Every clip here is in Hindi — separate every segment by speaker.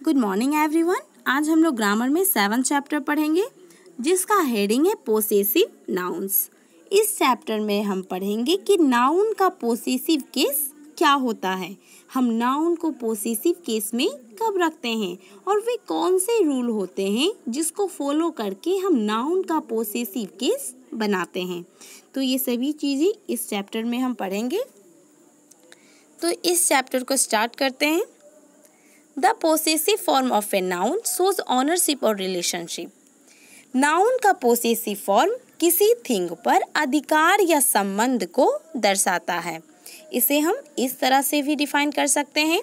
Speaker 1: Good morning everyone. आज हम लोग ग्रामर में 7th चैप्टर पढ़ेंगे जिसका हेडिंग है पोसेसिव नाउन्स। इस चैप्टर में हम पढ़ेंगे कि नाउन का पोसेसिव केस क्या होता है, हम नाउन को पोसेसिव केस में कब रखते हैं और वे कौन से रूल होते हैं जिसको फॉलो करके हम नाउन का पोसेसिव केस बनाते हैं। तो ये सभी चीज़ें इस चैप्टर में हम पढ़ेंगे। तो इस चैप्टर को स्टार्ट करते हैं। The possessive form of a noun shows ownership और रिलेशनशिप। नाउन का पोसेसिव फॉर्म किसी थिंग पर अधिकार या संबंध को दर्शाता है। इसे हम इस तरह से भी डिफाइन कर सकते हैं,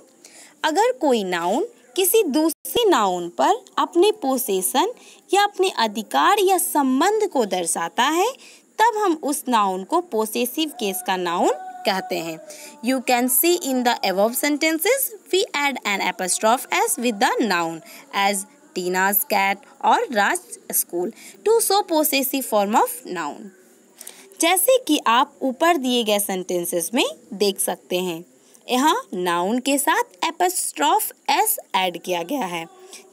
Speaker 1: अगर कोई नाउन किसी दूसरे नाउन पर अपने पोसेशन या अपने अधिकार या संबंध को दर्शाता है तब हम उस नाउन को पोसेसिव केस का नाउन कहते हैं। You can see in the above sentences we add an apostrophe s with the noun as Tina's cat or Raj's school to show possessive form of noun। जैसे कि आप ऊपर दिए गए सेंटेंसेस में देख सकते हैं, यहाँ नाउन के साथ एपोस्ट्रोफ एस ऐड किया गया है।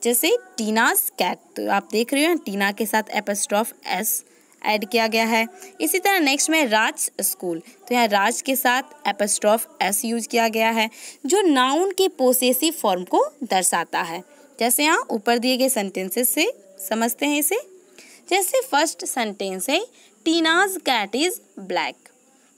Speaker 1: जैसे टीनास कैट, तो आप देख रहे हो टीना के साथ एपोस्ट्रोफ एस ऐड किया गया है। इसी तरह नेक्स्ट में राज स्कूल, तो यहाँ राज के साथ एपोस्ट्रोफ एस यूज किया गया है जो नाउन के पोसेसिव फॉर्म को दर्शाता है। जैसे यहाँ ऊपर दिए गए सेंटेंसेस से समझते हैं इसे। जैसे फर्स्ट सेंटेंस है टीनाज कैट इज ब्लैक,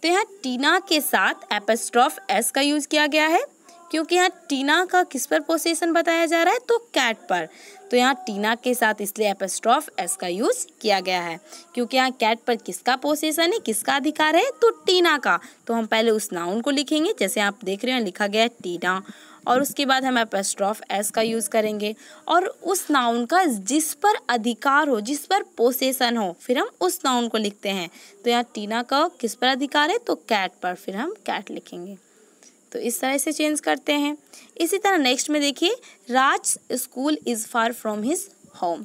Speaker 1: तो यहाँ टीना के साथ एपोस्ट्रोफ एस का यूज किया गया है क्योंकि यहाँ टीना का किस पर पोसेशन बताया जा रहा है, तो कैट पर। तो यहाँ टीना के साथ इसलिए एपोस्ट्रोफ एस का यूज किया गया है क्योंकि यहाँ कैट पर किसका पोसेशन है, किसका अधिकार है, तो टीना का। तो हम पहले उस नाउन को लिखेंगे, जैसे आप देख रहे हैं लिखा गया है टीना, और उसके बाद हम एपोस्ट्रोफ एस का यूज करेंगे और उस नाउन का जिस पर अधिकार हो, जिस पर पोसेशन हो, फिर हम उस नाउन को लिखते हैं। तो यहाँ टीना का किस पर अधिकार है, तो कैट पर, फिर हम कैट लिखेंगे। तो इस तरह से चेंज करते हैं। इसी तरह नेक्स्ट में देखिए Raj school is far from his home,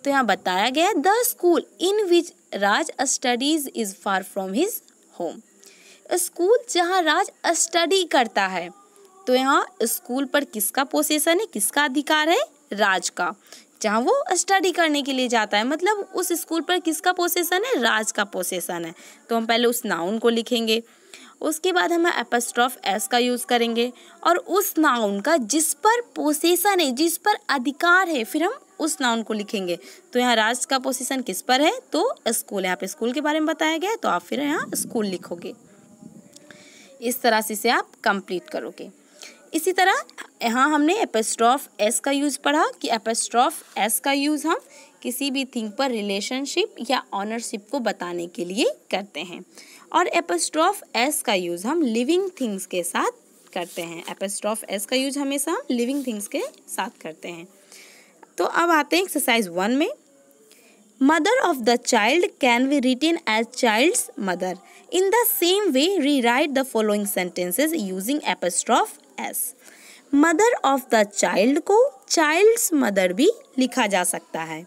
Speaker 1: तो यहाँ बताया गया है the school in which Raj studies is far from his home. School जहाँ राज स्टडी करता है, तो यहाँ स्कूल पर किसका पोसेशन है, किसका अधिकार है, राज का। जहाँ वो स्टडी करने के लिए जाता है, मतलब उस स्कूल पर किसका पोसेशन है, राज का पोसेशन है। तो हम पहले उस नाउन को लिखेंगे, उसके बाद हम एपोस्ट्रोफ एस का यूज करेंगे और उस नाउन का जिस पर पोसेशन है, जिस पर अधिकार है, फिर हम उस नाउन को लिखेंगे। तो यहाँ राज का पोसेशन किस पर है, तो स्कूल। यहाँ पे स्कूल के बारे में बताया गया है, तो आप फिर यहाँ स्कूल लिखोगे। इस तरह से इसे आप कंप्लीट करोगे। इसी तरह यहाँ हमने एपोस्ट्रोफ एस का यूज पढ़ा कि एपोस्ट्रोफ एस का यूज हम किसी भी थिंग पर रिलेशनशिप या ऑनरशिप को बताने के लिए करते हैं, और एपोस्ट्रोफ एस का यूज हम लिविंग थिंग्स के साथ करते हैं। एपोस्ट्रोफ एस का यूज हमेशा हम लिविंग थिंग्स के साथ करते हैं। तो अब आते हैं एक्सरसाइज 1 में। Mother of the child can be written as child's mother. In the same way rewrite the following sentences using apostrophe s. Mother of the child को चाइल्ड्स मदर भी लिखा जा सकता है,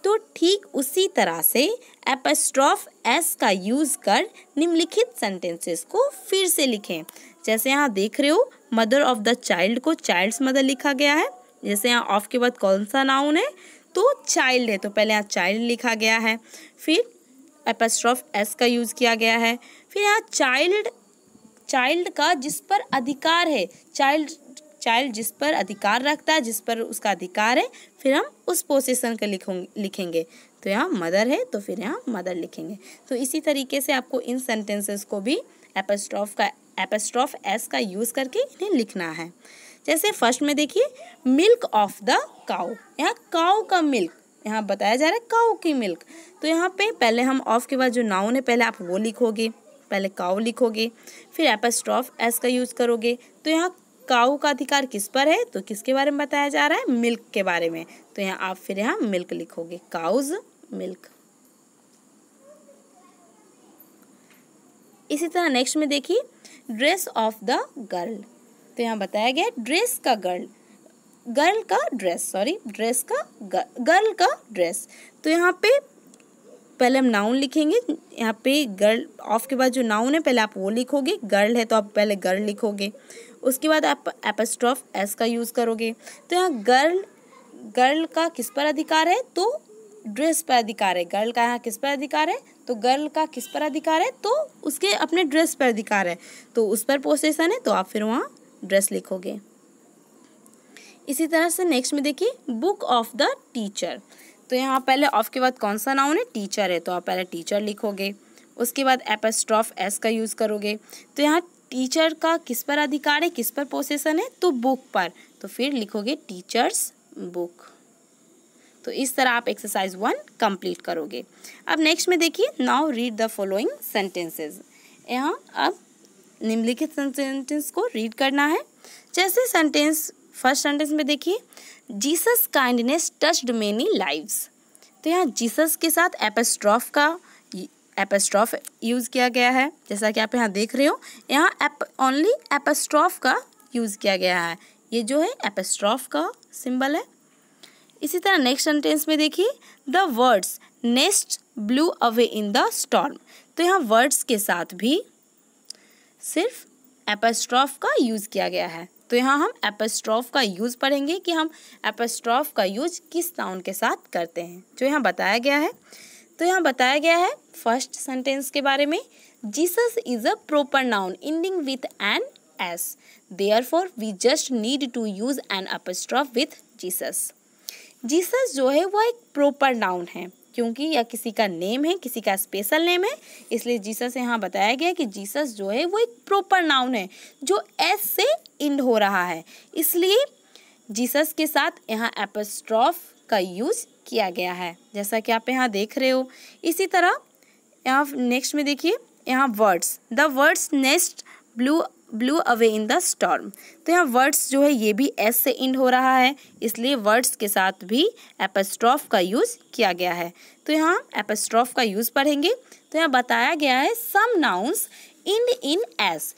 Speaker 1: तो ठीक उसी तरह से एपोस्ट्रोफ एस का यूज कर निम्नलिखित सेंटेंसेस को फिर से लिखें। जैसे यहाँ देख रहे हो मदर ऑफ द चाइल्ड को चाइल्ड्स मदर लिखा गया है। जैसे यहाँ ऑफ के बाद कौन सा नाउन है, तो चाइल्ड है, तो पहले यहाँ चाइल्ड लिखा गया है, फिर एपोस्ट्रोफ एस का यूज किया गया है। फिर यहाँ चाइल्ड का जिस पर अधिकार है, चाइल्ड जिस पर अधिकार रखता है, जिस पर उसका अधिकार है, फिर हम उस पोसेशन का लिखेंगे। तो यहाँ मदर है, तो फिर यहाँ मदर लिखेंगे। तो इसी तरीके से आपको इन सेंटेंसेस को भी एपोस्ट्रोफ एस का यूज करके इन्हें लिखना है। जैसे फर्स्ट में देखिए मिल्क ऑफ द काउ, यहाँ काउ का मिल्क यहाँ बताया जा रहा है, काउ की मिल्क। तो यहाँ पे पहले हम ऑफ के बाद जो नाउन है पहले आप वो लिखोगे, पहले काउ लिखोगे, फिर एपोस्ट्रोफ एस का यूज करोगे। तो यहाँ काऊ का अधिकार किस पर है, तो किसके बारे में बताया जा रहा है, मिल्क के बारे में। तो यहाँ आप फिर यहाँ मिल्क लिखोगे, काउज मिल्क। इसी तरह नेक्स्ट में देखिए ड्रेस ऑफ द गर्ल, तो यहाँ बताया गया ड्रेस का गर्ल का ड्रेस, ड्रेस का गर्ल का ड्रेस। तो यहाँ पे पहले हम नाउन लिखेंगे, यहाँ पे गर्ल ऑफ के बाद जो नाउन है पहले आप वो लिखोगे, गर्ल है तो आप पहले गर्ल लिखोगे, उसके बाद आप एपोस्ट्रोफ एस का यूज़ करोगे। तो यहाँ गर्ल का किस पर अधिकार है, तो ड्रेस पर अधिकार है। गर्ल का यहाँ किस पर अधिकार है, तो गर्ल का किस पर अधिकार है, तो उसके अपने ड्रेस पर अधिकार है, तो उस पर पोसेशन है, तो आप फिर वहाँ ड्रेस लिखोगे। इसी तरह से नेक्स्ट में देखिए बुक ऑफ द टीचर। तो यहाँ पहले ऑफ के बाद कौन सा नाउन है, टीचर है, तो आप पहले टीचर लिखोगे। उसके बाद एपोस्ट्रोफ एस का यूज़ करोगे। तो यहाँ टीचर का किस पर अधिकार है, किस पर पोसेशन है, तो बुक पर, तो फिर लिखोगे टीचर्स बुक। तो इस तरह आप एक्सरसाइज 1 कंप्लीट करोगे। अब नेक्स्ट में देखिए now read the following sentences. यहाँ अब निम्नलिखित सेंटेंस को रीड करना है। जैसे सेंटेंस फर्स्ट सेंटेंस में देखिए Jesus kindness touched many lives. तो यहाँ जीसस के साथ एपोस्ट्रॉफ यूज़ किया गया है, जैसा कि आप यहाँ देख रहे हो। यहाँ ओनली एपोस्ट्रॉफ का यूज़ किया गया है, ये जो है एपोस्ट्रॉफ का सिंबल है। इसी तरह नेक्स्ट सेंटेंस में देखिए the words nest blue away in the storm. तो यहाँ वर्ड्स के साथ भी सिर्फ एपोस्ट्रॉफ का यूज़ किया गया है। तो यहाँ हम एपोस्ट्रॉफ का यूज़ पढ़ेंगे कि हम एपोस्ट्रॉफ का यूज किस नाउन के साथ करते हैं, जो यहाँ बताया गया है। तो यहाँ बताया गया है फर्स्ट सेंटेंस के बारे में, Jesus is a proper noun ending with an s, therefore we just need to use an apostrophe with Jesus. Jesus जो है वो एक प्रॉपर नाउन है, क्योंकि यह किसी का नेम है, किसी का स्पेशल नेम है, इसलिए जीसस यहाँ बताया गया कि जीसस जो है वो एक प्रॉपर नाउन है जो एस से इंड हो रहा है, इसलिए जीसस के साथ यहाँ एपोस्ट्रॉफ का यूज़ किया गया है, जैसा कि आप यहाँ देख रहे हो। इसी तरह यहाँ नेक्स्ट में देखिए यहाँ words the words nest blue away in the storm. तो यहाँ वर्ड्स जो है ये भी एस से इंड हो रहा है, इसलिए वर्ड्स के साथ भी एपोस्ट्रॉफ का यूज़ किया गया है। तो यहाँ एपोस्ट्रॉफ का यूज़ पढ़ेंगे। तो यहाँ बताया गया है some nouns end in s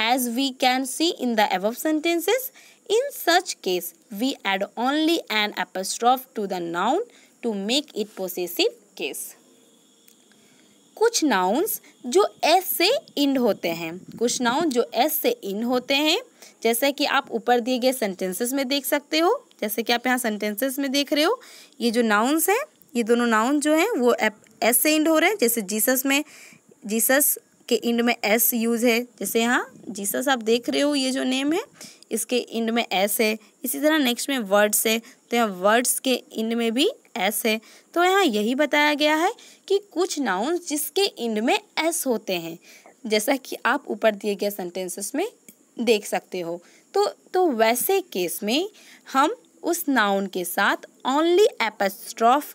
Speaker 1: as we can see in the above sentences. In such case, we add only an apostrophe to the noun to make it possessive case. कुछ नाउन्स जो एस से इंड होते हैं, कुछ नाउन जो एस से इंड होते हैं, जैसे कि आप ऊपर दिए गए सेंटेंसेस में देख सकते हो। जैसे कि आप यहाँ सेंटेंसेस में देख रहे हो, ये जो नाउन्स हैं, ये दोनों नाउन जो हैं वो एस से इंड हो रहे हैं। जैसे जीसस में जीसस के इंड में एस यूज़ है, जैसे यहाँ जीसस आप देख रहे हो, ये जो नेम है इसके इंड में एस है। इसी तरह नेक्स्ट में वर्ड्स है, तो यहाँ वर्ड्स के इंड में भी एस है। तो यहाँ यही बताया गया है कि कुछ नाउन जिसके इंड में एस होते हैं, जैसा कि आप ऊपर दिए गए सेंटेंसेस में देख सकते हो। तो वैसे केस में हम उस नाउन के साथ ओनली एपोस्ट्रॉफ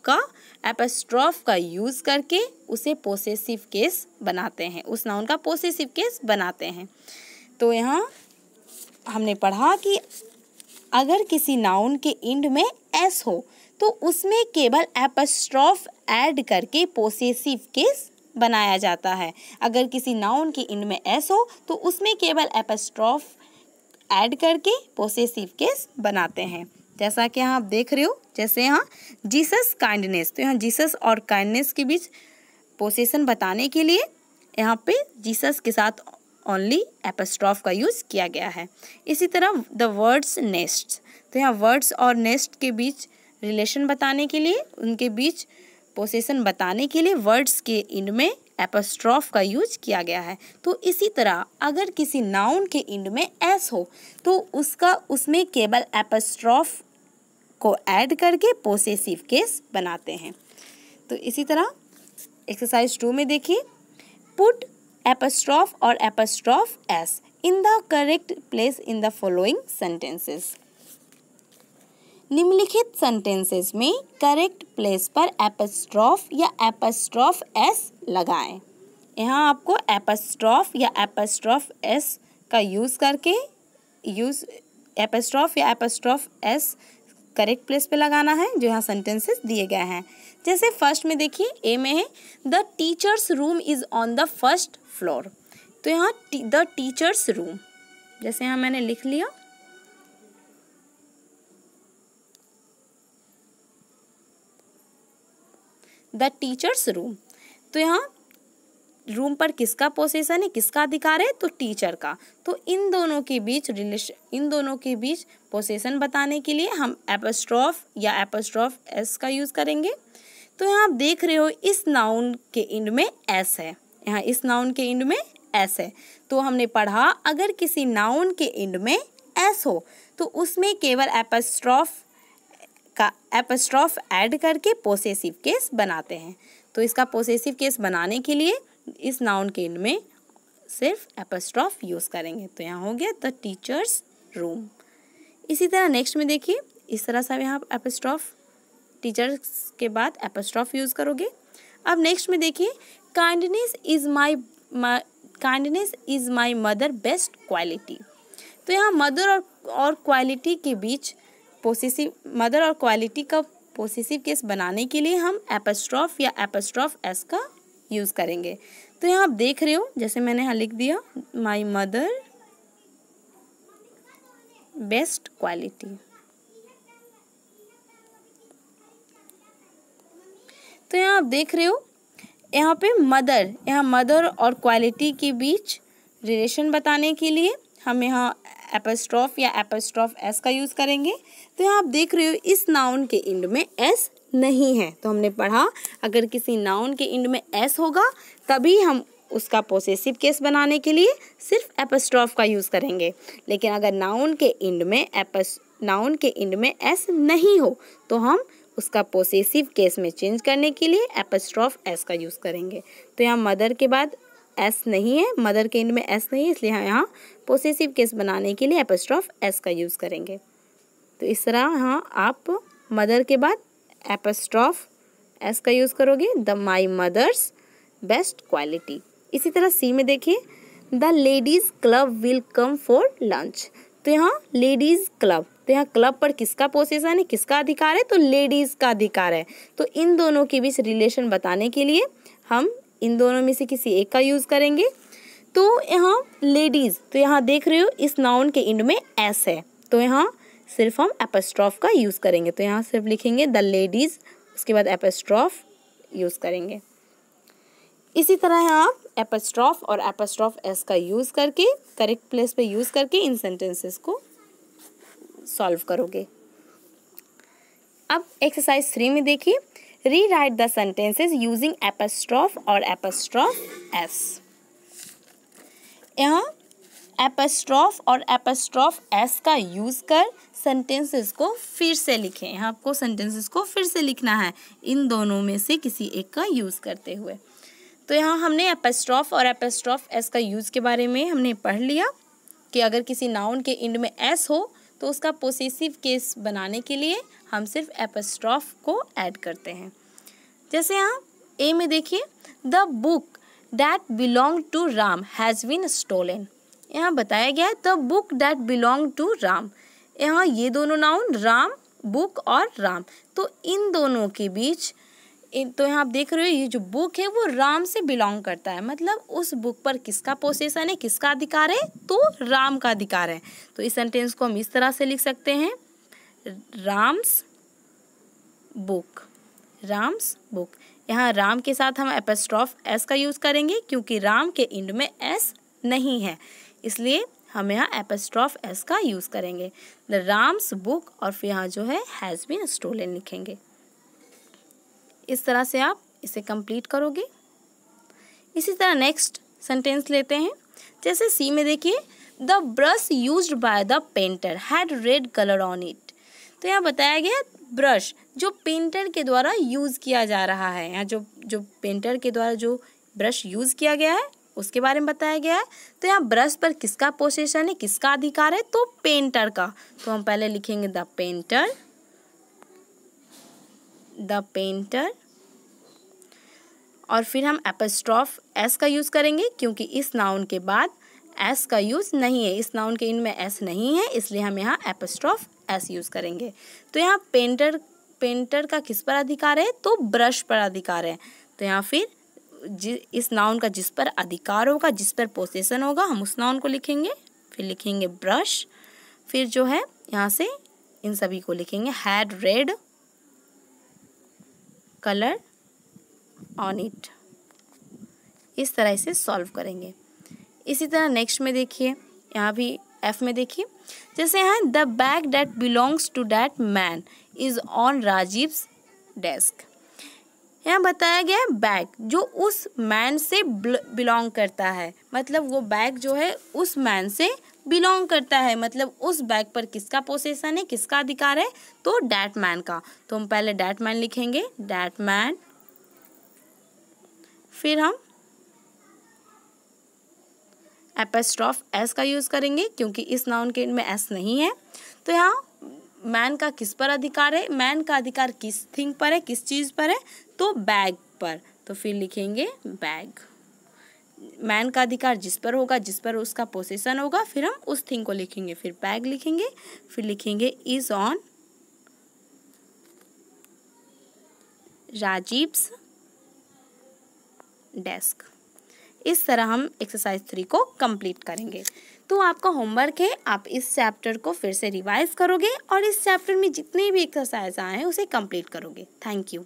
Speaker 1: का यूज़ करके उसे पोसेसिव केस बनाते हैं, उस नाउन का पोसेसिव केस बनाते हैं। तो यहाँ हमने पढ़ा कि अगर किसी नाउन के इंड में एस हो तो उसमें केवल एपोस्ट्रॉफ ऐड करके पोसेसिव केस बनाया जाता है। अगर किसी नाउन के इंड में एस हो तो उसमें केवल एपोस्ट्रॉफ ऐड करके पोसेसिव केस बनाते हैं, जैसा कि यहाँ आप देख रहे हो। जैसे यहाँ जीसस काइंडनेस, तो यहाँ जीसस और काइंडनेस के बीच पोसेशन बताने के लिए यहाँ पे जीसस के साथ ओनली एपोस्ट्रॉफ का यूज़ किया गया है। इसी तरह द वर्ड्स नेस्ट, तो यहाँ वर्ड्स और नेस्ट के बीच रिलेशन बताने के लिए, उनके बीच पोसेशन बताने के लिए वर्ड्स के इंड में एपोस्ट्रॉफ का यूज किया गया है। तो इसी तरह अगर किसी नाउन के इंड में एस हो तो उसमें केवल एपोस्ट्रॉफ को ऐड करके पोसेसिव केस बनाते हैं। तो इसी तरह एक्सरसाइज 2 में देखिए पुट एपोस्ट्रॉफ और apostrophe S in the correct place in the following sentences. निम्नलिखित सेंटेंसेस में करेक्ट प्लेस पर एपोस्ट्रॉफ या एपोस्ट्रॉफ एस लगाएं। यहाँ आपको एपोस्ट्रॉफ या एपोस्ट्रॉफ एस का यूज़ करके एपोस्ट्रॉफ या एपोस्ट्रॉफ एस करेक्ट प्लेस पे लगाना है, जो यहाँ सेंटेंसेस दिए गए हैं। जैसे फर्स्ट में देखिए ए में है the teachers room is on the first floor. तो यहाँ द टीचर्स रूम, जैसे यहाँ मैंने लिख लिया द टीचर्स रूम, तो यहाँ रूम पर किसका पोसेशन है, किसका अधिकार है, तो टीचर का। तो इन दोनों के बीच पोसेशन बताने के लिए हम एपोस्ट्रोफ या एपोस्ट्रोफ एस का यूज करेंगे। तो यहाँ आप देख रहे हो इस नाउन के एंड में एस है, यहाँ इस नाउन के एंड में एस है। तो हमने पढ़ा अगर किसी नाउन के एंड में एस हो तो उसमें केवल एपोस्ट्रोफ ऐड करके पोसेसिव केस बनाते हैं। तो इसका पोसेसिव केस बनाने के लिए इस नाउन के एंड में सिर्फ एपोस्ट्रोफ यूज करेंगे। तो यहाँ हो गया द टीचर्स रूम। इसी तरह नेक्स्ट में देखिए, इस तरह से यहाँ एपोस्ट्रोफ टीचर्स के बाद एपोस्ट्रोफ यूज करोगे। अब नेक्स्ट में देखिए, kindness is my mother best quality. तो यहाँ मदर और क्वालिटी के बीच मदर और क्वालिटी का पोसेसिव केस बनाने के लिए हम एपोस्ट्रोफ या एपोस्ट्रोफ एस का यूज करेंगे। तो यहाँ आप देख रहे हो, जैसे मैंने यहाँ लिख दिया माई मदर बेस्ट क्वालिटी। तो यहाँ आप देख रहे हो, यहाँ पे मदर और क्वालिटी के बीच रिलेशन बताने के लिए हम यहाँ एपोस्ट्रोफ या एपोस्ट्रोफ एस का यूज करेंगे। तो यहाँ आप देख रहे हो इस नाउन के एंड में एस नहीं है। तो हमने पढ़ा अगर किसी नाउन के एंड में एस होगा तभी हम उसका पोसेसिव केस बनाने के लिए सिर्फ एपोस्ट्रोफ का यूज करेंगे। लेकिन अगर नाउन के एंड में एस नहीं हो तो हम उसका पोसेसिव केस में चेंज करने के लिए एपोस्ट्रोफ एस का यूज करेंगे। तो यहाँ मदर के बाद एस नहीं है, मदर के एंड में एस नहीं है, इसलिए यहाँ पोसेसिव केस बनाने के लिए एपोस्ट्रोफ एस का यूज करेंगे। तो इस तरह यहाँ आप मदर के बाद एपोस्ट्रोफ एस का यूज करोगे, the my mother's best quality. इसी तरह सी में देखिए, the ladies club will come for lunch. तो यहाँ लेडीज क्लब, तो यहाँ क्लब पर किसका पोसेशन है, किसका अधिकार है, तो लेडीज का अधिकार है। तो इन दोनों के बीच रिलेशन बताने के लिए हम इन दोनों में से किसी एक का यूज करेंगे। तो यहाँ लेडीज, तो यहाँ देख रहे हो इस नाउन के एंड में एस है, तो यहाँ सिर्फ हम एपोस्ट्रोफ का यूज करेंगे। तो यहाँ सिर्फ लिखेंगे द लेडीज, उसके बाद एपोस्ट्रोफ यूज करेंगे। इसी तरह यहाँ आप एपोस्ट्रोफ और एपोस्ट्रोफ एस का यूज करके करेक्ट प्लेस पे यूज करके इन सेंटेंसेस को सॉल्व करोगे। अब एक्सरसाइज 3 में देखिए, rewrite the sentences using apostrophe और एपोस्ट्रोफ एस। यहाँ एपोस्ट्रोफ और एपोस्ट्रोफ एस का यूज कर सेंटेंसेस को फिर से लिखें। यहाँ आपको सेंटेंसेस को फिर से लिखना है इन दोनों में से किसी एक का यूज करते हुए। तो यहाँ हमने एपोस्ट्रोफ और एपोस्ट्रोफ एस का यूज के बारे में हमने पढ़ लिया कि अगर किसी नाउन के एंड में एस हो तो उसका पोसेसिव केस बनाने के लिए हम सिर्फ एपोस्ट्रोफ को ऐड करते हैं। जैसे यहाँ ए में देखिए, the book that belong to Ram has been stolen. यहाँ बताया गया है the book that belong to Ram. यहाँ ये दोनों नाउन राम, बुक और राम, तो इन दोनों के बीच तो यहाँ आप देख रहे हो ये जो बुक है वो राम से बिलोंग करता है, मतलब उस बुक पर किसका पोसेशन है, किसका अधिकार है, तो राम का अधिकार है। तो इस सेंटेंस को हम इस तरह से लिख सकते हैं, राम्स बुक, राम्स बुक। यहाँ राम के साथ हम एपोस्ट्रोफ एस का यूज करेंगे क्योंकि राम के एंड में एस नहीं है, इसलिए हम यहाँ एपोस्ट्रोफ एस का यूज करेंगे, द राम्स बुक, और फिर यहाँ जो है हैज़ बीन स्टोलन लिखेंगे। इस तरह से आप इसे कंप्लीट करोगे। इसी तरह नेक्स्ट सेंटेंस लेते हैं। जैसे सी में देखिए, the brush used by the painter had read colour on it. तो यहाँ बताया गया ब्रश जो पेंटर के द्वारा यूज किया जा रहा है, यहाँ जो पेंटर के द्वारा जो ब्रश यूज किया गया है उसके बारे में बताया गया है। तो यहाँ ब्रश पर किसका पोसेशन है, किसका अधिकार है, तो पेंटर का। तो हम पहले लिखेंगे द पेंटर, द पेंटर, और फिर हम एपोस्ट्रोफ एस का यूज करेंगे क्योंकि इस नाउन के बाद एस का यूज नहीं है, इस नाउन के इन में एस नहीं है, इसलिए हम यहाँ एपोस्ट्रोफ एस यूज करेंगे। तो यहाँ पेंटर का किस पर अधिकार है, तो ब्रश पर अधिकार है। तो यहाँ फिर इस नाउन का जिस पर अधिकार होगा, जिस पर पोसेशन होगा, हम उस नाउन को लिखेंगे, फिर लिखेंगे ब्रश, फिर जो है यहाँ से इन सभी को लिखेंगे had read colour on it. इस तरह इसे सॉल्व करेंगे। इसी तरह नेक्स्ट में देखिए, यहाँ भी एफ में देखिए, जैसे यहाँ the bag that belongs to that man is on Rajiv's desk. यहाँ बताया गया है बैग जो उस मैन से बिलोंग करता है, मतलब वो बैग जो है उस मैन से बिलोंग करता है, मतलब उस बैग पर किसका पोसेशन है, किसका अधिकार है, तो डैट मैन का। तो हम पहले डैट मैन लिखेंगे, डैट मैन, फिर हम एपोस्ट्रोफ एस का यूज करेंगे क्योंकि इस नाउन के में एस नहीं है। तो यहाँ मैन का किस पर अधिकार है, मैन का अधिकार किस थिंग पर है, किस चीज पर है, तो बैग पर। तो फिर लिखेंगे बैग। मैन का अधिकार जिस पर होगा, जिस पर उसका पोसेशन होगा, फिर हम उस थिंग को लिखेंगे, फिर बैग लिखेंगे, फिर लिखेंगे इज ऑन राजीव्स डेस्क। इस तरह हम एक्सरसाइज 3 को कंप्लीट करेंगे। तो आपका होमवर्क है, आप इस चैप्टर को फिर से रिवाइज करोगे और इस चैप्टर में जितने भी एक्सरसाइज आए हैं उसे कंप्लीट करोगे। Thank you.